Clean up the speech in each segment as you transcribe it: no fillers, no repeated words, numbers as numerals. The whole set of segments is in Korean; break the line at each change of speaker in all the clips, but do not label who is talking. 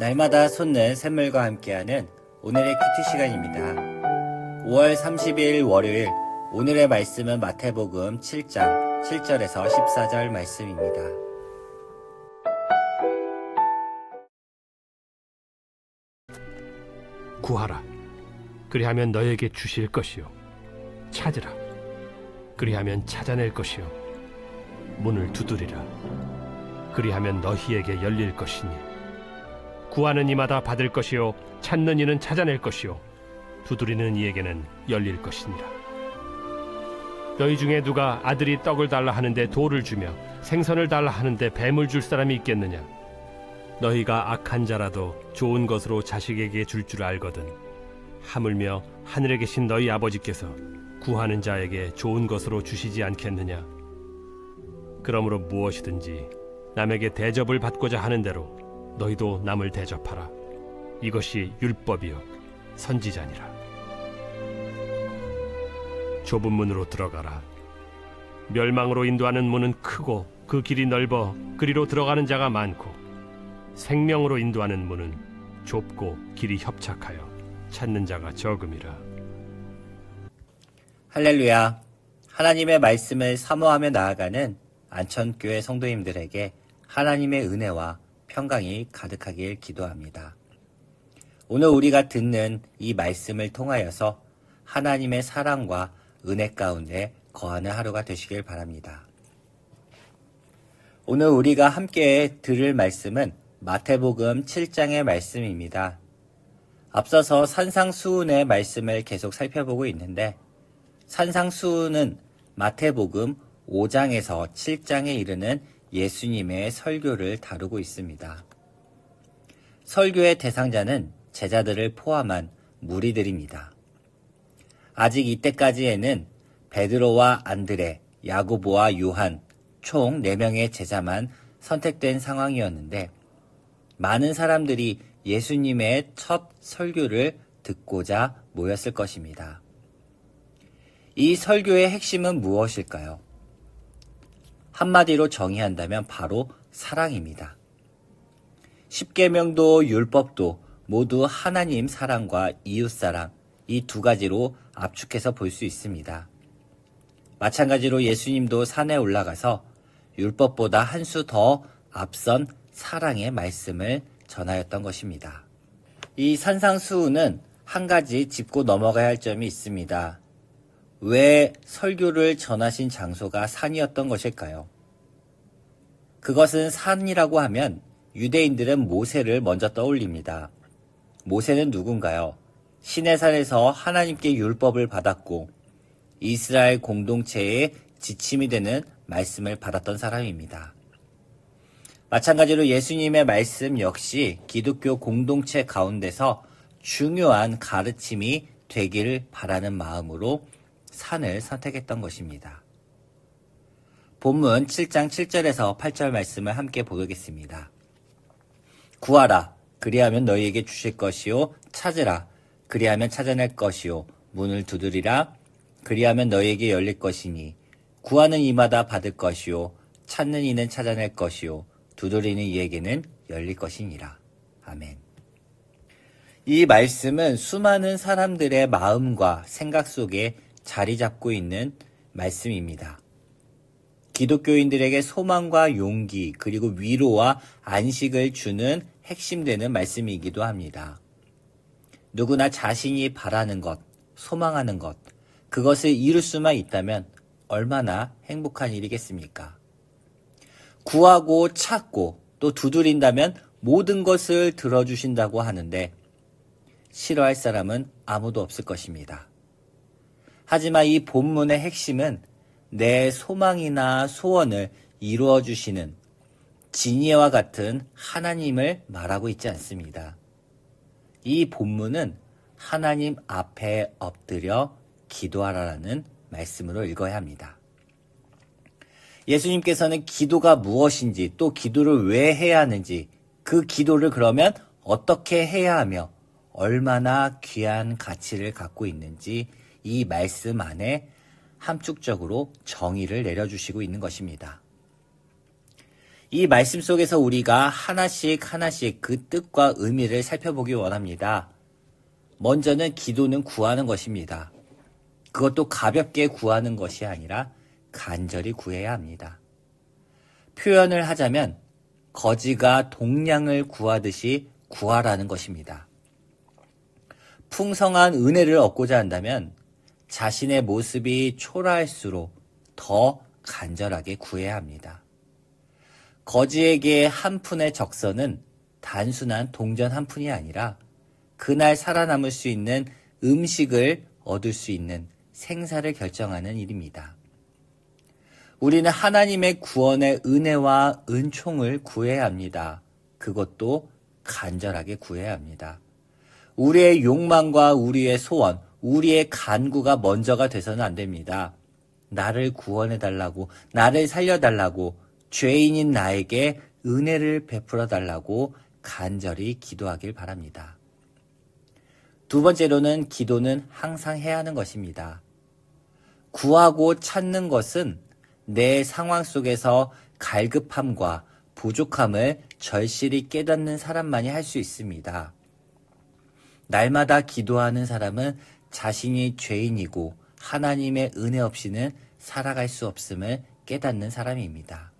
날마다 솟는 샘물과 함께하는 오늘의 큐티 시간입니다. 5월 30일 월요일, 오늘의 말씀은 마태복음 7장 7절에서 14절 말씀입니다.
구하라. 그리하면 너에게 주실 것이요. 찾으라. 그리하면 찾아낼 것이요. 문을 두드리라. 그리하면 너희에게 열릴 것이니. 구하는 이마다 받을 것이요. 찾는 이는 찾아낼 것이요. 두드리는 이에게는 열릴 것이니라. 너희 중에 누가 아들이 떡을 달라 하는데 돌을 주며 생선을 달라 하는데 뱀을 줄 사람이 있겠느냐? 너희가 악한 자라도 좋은 것으로 자식에게 줄 줄 알거든. 하물며 하늘에 계신 너희 아버지께서 구하는 자에게 좋은 것으로 주시지 않겠느냐? 그러므로 무엇이든지 남에게 대접을 받고자 하는 대로 너희도 남을 대접하라. 이것이 율법이요 선지자니라. 좁은 문으로 들어가라. 멸망으로 인도하는 문은 크고 그 길이 넓어 그리로 들어가는 자가 많고, 생명으로 인도하는 문은 좁고 길이 협착하여 찾는 자가 적음이라.
할렐루야. 하나님의 말씀을 사모하며 나아가는 안천교회 성도님들에게 하나님의 은혜와 평강이 가득하길 기도합니다. 오늘 우리가 듣는 이 말씀을 통하여서 하나님의 사랑과 은혜 가운데 거하는 하루가 되시길 바랍니다. 오늘 우리가 함께 들을 말씀은 마태복음 7장의 말씀입니다. 앞서서 산상수훈의 말씀을 계속 살펴보고 있는데, 산상수훈은 마태복음 5장에서 7장에 이르는 예수님의 설교를 다루고 있습니다. 설교의 대상자는 제자들을 포함한 무리들입니다. 아직 이때까지에는 베드로와 안드레, 야고보와 요한 총 4명의 제자만 선택된 상황이었는데, 많은 사람들이 예수님의 첫 설교를 듣고자 모였을 것입니다. 이 설교의 핵심은 무엇일까요? 한마디로 정의한다면 바로 사랑입니다. 십계명도 율법도 모두 하나님 사랑과 이웃사랑, 이 두 가지로 압축해서 볼 수 있습니다. 마찬가지로 예수님도 산에 올라가서 율법보다 한 수 더 앞선 사랑의 말씀을 전하였던 것입니다. 이 산상수훈은 한 가지 짚고 넘어가야 할 점이 있습니다. 왜 설교를 전하신 장소가 산이었던 것일까요? 그것은 산이라고 하면 유대인들은 모세를 먼저 떠올립니다. 모세는 누군가요? 시내산에서 하나님께 율법을 받았고 이스라엘 공동체의 지침이 되는 말씀을 받았던 사람입니다. 마찬가지로 예수님의 말씀 역시 기독교 공동체 가운데서 중요한 가르침이 되기를 바라는 마음으로 산을 선택했던 것입니다. 본문 7장 7절에서 8절 말씀을 함께 보겠습니다. 구하라. 그리하면 너희에게 주실 것이요. 찾으라. 그리하면 찾아낼 것이요. 문을 두드리라. 그리하면 너희에게 열릴 것이니. 구하는 이마다 받을 것이요. 찾는 이는 찾아낼 것이요. 두드리는 이에게는 열릴 것이니라. 아멘. 이 말씀은 수많은 사람들의 마음과 생각 속에 자리 잡고 있는 말씀입니다. 기독교인들에게 소망과 용기, 그리고 위로와 안식을 주는 핵심되는 말씀이기도 합니다. 누구나 자신이 바라는 것, 소망하는 것, 그것을 이룰 수만 있다면 얼마나 행복한 일이겠습니까? 구하고 찾고 또 두드린다면 모든 것을 들어주신다고 하는데 싫어할 사람은 아무도 없을 것입니다. 하지만 이 본문의 핵심은 내 소망이나 소원을 이루어 주시는 진리와 같은 하나님을 말하고 있지 않습니다. 이 본문은 하나님 앞에 엎드려 기도하라라는 말씀으로 읽어야 합니다. 예수님께서는 기도가 무엇인지, 또 기도를 왜 해야 하는지, 그 기도를 그러면 어떻게 해야 하며 얼마나 귀한 가치를 갖고 있는지 이 말씀 안에 함축적으로 정의를 내려주시고 있는 것입니다. 이 말씀 속에서 우리가 하나씩 하나씩 그 뜻과 의미를 살펴보기 원합니다. 먼저는 기도는 구하는 것입니다. 그것도 가볍게 구하는 것이 아니라 간절히 구해야 합니다. 표현을 하자면 거지가 동량을 구하듯이 구하라는 것입니다. 풍성한 은혜를 얻고자 한다면 자신의 모습이 초라할수록 더 간절하게 구해야 합니다. 거지에게 한 푼의 적선은 단순한 동전 한 푼이 아니라 그날 살아남을 수 있는 음식을 얻을 수 있는 생사를 결정하는 일입니다. 우리는 하나님의 구원의 은혜와 은총을 구해야 합니다. 그것도 간절하게 구해야 합니다. 우리의 욕망과 우리의 소원, 우리의 간구가 먼저가 돼서는 안 됩니다. 나를 구원해달라고, 나를 살려달라고, 죄인인 나에게 은혜를 베풀어달라고 간절히 기도하길 바랍니다. 두 번째로는 기도는 항상 해야 하는 것입니다. 구하고 찾는 것은 내 상황 속에서 갈급함과 부족함을 절실히 깨닫는 사람만이 할 수 있습니다. 날마다 기도하는 사람은 자신이 죄인이고 하나님의 은혜 없이는 살아갈 수 없음을 깨닫는 사람입니다.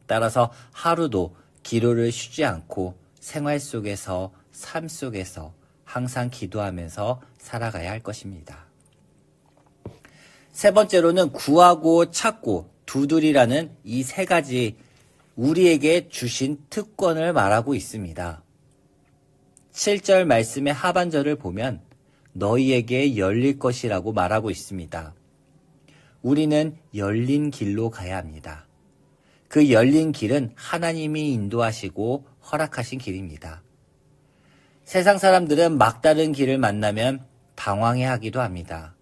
따라서 하루도 기도를 쉬지 않고 생활 속에서, 삶 속에서 항상 기도하면서 살아가야 할 것입니다. 세 번째로는 구하고 찾고 두드리라는 이 세 가지 우리에게 주신 특권을 말하고 있습니다. 7절 말씀의 하반절을 보면 너희에게 열릴 것이라고 말하고 있습니다. 우리는 열린 길로 가야 합니다. 그 열린 길은 하나님이 인도하시고 허락하신 길입니다. 세상 사람들은 막다른 길을 만나면 당황해하기도 합니다.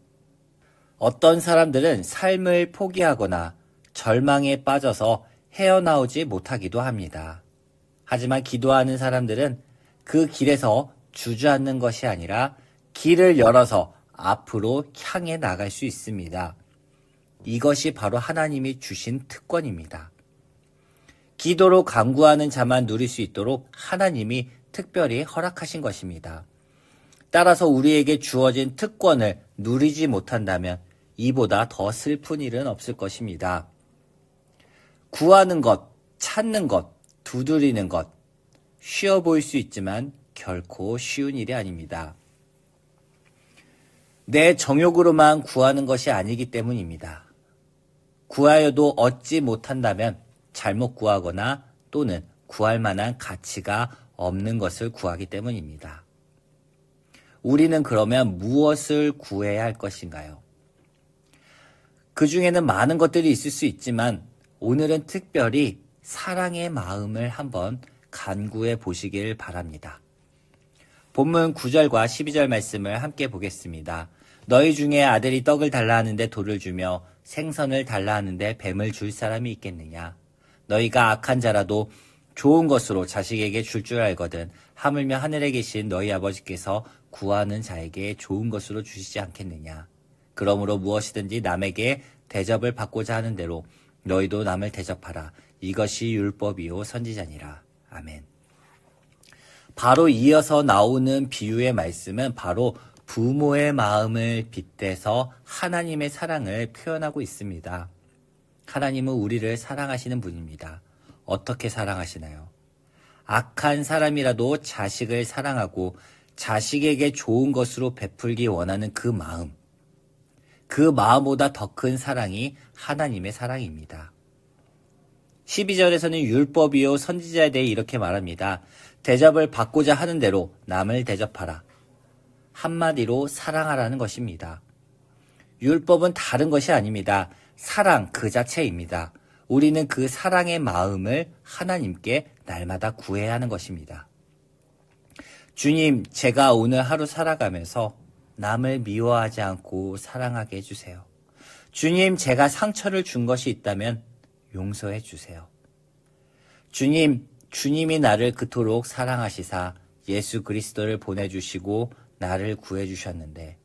어떤 사람들은 삶을 포기하거나 절망에 빠져서 헤어나오지 못하기도 합니다. 하지만 기도하는 사람들은 그 길에서 주저앉는 것이 아니라 길을 열어서 앞으로 향해 나갈 수 있습니다. 이것이 바로 하나님이 주신 특권입니다. 기도로 간구하는 자만 누릴 수 있도록 하나님이 특별히 허락하신 것입니다. 따라서 우리에게 주어진 특권을 누리지 못한다면 이보다 더 슬픈 일은 없을 것입니다. 구하는 것, 찾는 것, 두드리는 것, 쉬워 보일 수 있지만 결코 쉬운 일이 아닙니다. 내 정욕으로만 구하는 것이 아니기 때문입니다. 구하여도 얻지 못한다면 잘못 구하거나 또는 구할 만한 가치가 없는 것을 구하기 때문입니다. 우리는 그러면 무엇을 구해야 할 것인가요? 그 중에는 많은 것들이 있을 수 있지만 오늘은 특별히 사랑의 마음을 한번 간구해 보시길 바랍니다. 본문 9절과 12절 말씀을 함께 보겠습니다. 너희 중에 아들이 떡을 달라 하는데 돌을 주며 생선을 달라 하는데 뱀을 줄 사람이 있겠느냐? 너희가 악한 자라도 좋은 것으로 자식에게 줄 줄 알거든 하물며 하늘에 계신 너희 아버지께서 구하는 자에게 좋은 것으로 주시지 않겠느냐? 그러므로 무엇이든지 남에게 대접을 받고자 하는 대로 너희도 남을 대접하라. 이것이 율법이요 선지자니라. 아멘. 바로 이어서 나오는 비유의 말씀은 바로 부모의 마음을 빗대서 하나님의 사랑을 표현하고 있습니다. 하나님은 우리를 사랑하시는 분입니다. 어떻게 사랑하시나요? 악한 사람이라도 자식을 사랑하고 자식에게 좋은 것으로 베풀기 원하는 그 마음. 그 마음보다 더 큰 사랑이 하나님의 사랑입니다. 12절에서는 율법이요 선지자에 대해 이렇게 말합니다. 대접을 받고자 하는 대로 남을 대접하라. 한마디로 사랑하라는 것입니다. 율법은 다른 것이 아닙니다. 사랑 그 자체입니다. 우리는 그 사랑의 마음을 하나님께 날마다 구해야 하는 것입니다. 주님, 제가 오늘 하루 살아가면서 남을 미워하지 않고 사랑하게 해주세요. 주님, 제가 상처를 준 것이 있다면 용서해 주세요. 주님, 주님이 나를 그토록 사랑하시사 예수 그리스도를 보내주시고 나를 구해주셨는데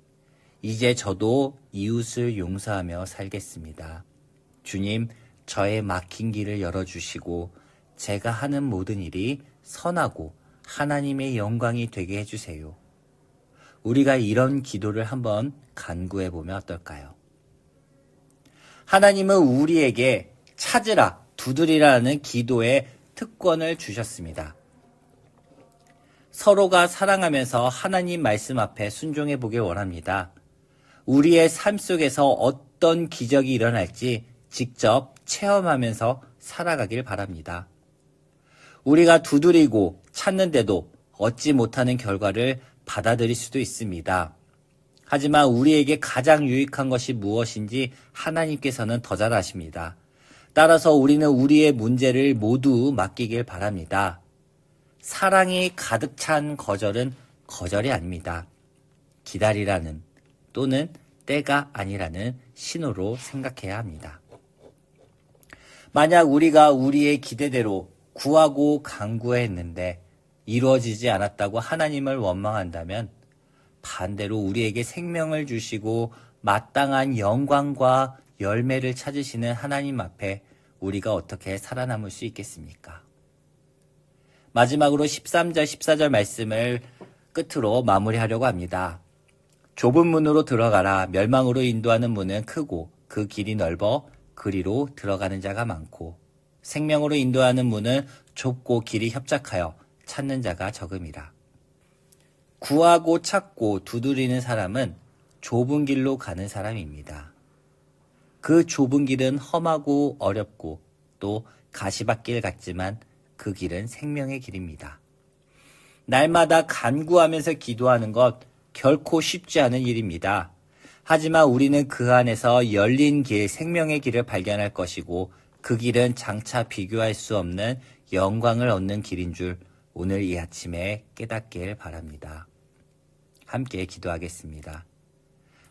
이제 저도 이웃을 용서하며 살겠습니다. 주님, 저의 막힌 길을 열어주시고 제가 하는 모든 일이 선하고 하나님의 영광이 되게 해주세요. 우리가 이런 기도를 한번 간구해 보면 어떨까요? 하나님은 우리에게 찾으라, 두드리라는 기도의 특권을 주셨습니다. 서로가 사랑하면서 하나님 말씀 앞에 순종해 보길 원합니다. 우리의 삶 속에서 어떤 기적이 일어날지 직접 체험하면서 살아가길 바랍니다. 우리가 두드리고 찾는데도 얻지 못하는 결과를 받아들일 수도 있습니다. 하지만 우리에게 가장 유익한 것이 무엇인지 하나님께서는 더 잘 아십니다. 따라서 우리는 우리의 문제를 모두 맡기길 바랍니다. 사랑이 가득 찬 거절은 거절이 아닙니다. 기다리라는 또는 때가 아니라는 신호로 생각해야 합니다. 만약 우리가 우리의 기대대로 구하고 간구했는데 이루어지지 않았다고 하나님을 원망한다면 반대로 우리에게 생명을 주시고 마땅한 영광과 열매를 찾으시는 하나님 앞에 우리가 어떻게 살아남을 수 있겠습니까? 마지막으로 13절, 14절 말씀을 끝으로 마무리하려고 합니다. 좁은 문으로 들어가라. 멸망으로 인도하는 문은 크고 그 길이 넓어 그리로 들어가는 자가 많고 생명으로 인도하는 문은 좁고 길이 협착하여 찾는 자가 적음이라. 구하고 찾고 두드리는 사람은 좁은 길로 가는 사람입니다. 그 좁은 길은 험하고 어렵고 또 가시밭길 같지만 그 길은 생명의 길입니다. 날마다 간구하면서 기도하는 것 결코 쉽지 않은 일입니다. 하지만 우리는 그 안에서 열린 길, 생명의 길을 발견할 것이고 그 길은 장차 비교할 수 없는 영광을 얻는 길인 줄 오늘 이 아침에 깨닫길 바랍니다. 함께 기도하겠습니다.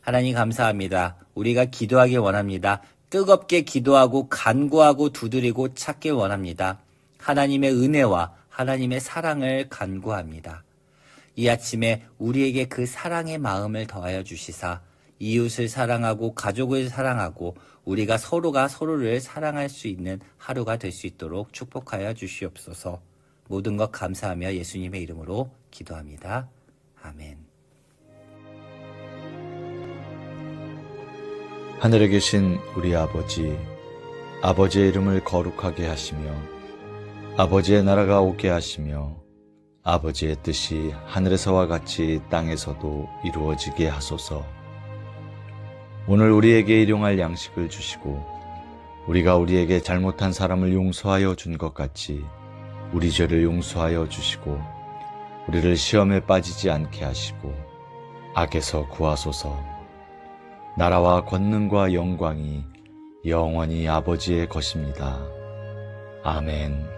하나님 감사합니다. 우리가 기도하길 원합니다. 뜨겁게 기도하고 간구하고 두드리고 찾길 원합니다. 하나님의 은혜와 하나님의 사랑을 간구합니다. 이 아침에 우리에게 그 사랑의 마음을 더하여 주시사 이웃을 사랑하고 가족을 사랑하고 우리가 서로가 서로를 사랑할 수 있는 하루가 될 수 있도록 축복하여 주시옵소서. 모든 것 감사하며 예수님의 이름으로 기도합니다. 아멘.
하늘에 계신 우리 아버지, 아버지의 이름을 거룩하게 하시며 아버지의 나라가 오게 하시며 아버지의 뜻이 하늘에서와 같이 땅에서도 이루어지게 하소서. 오늘 우리에게 일용할 양식을 주시고 우리가 우리에게 잘못한 사람을 용서하여 준 것 같이 우리 죄를 용서하여 주시고 우리를 시험에 빠지지 않게 하시고 악에서 구하소서. 나라와 권능과 영광이 영원히 아버지의 것입니다. 아멘.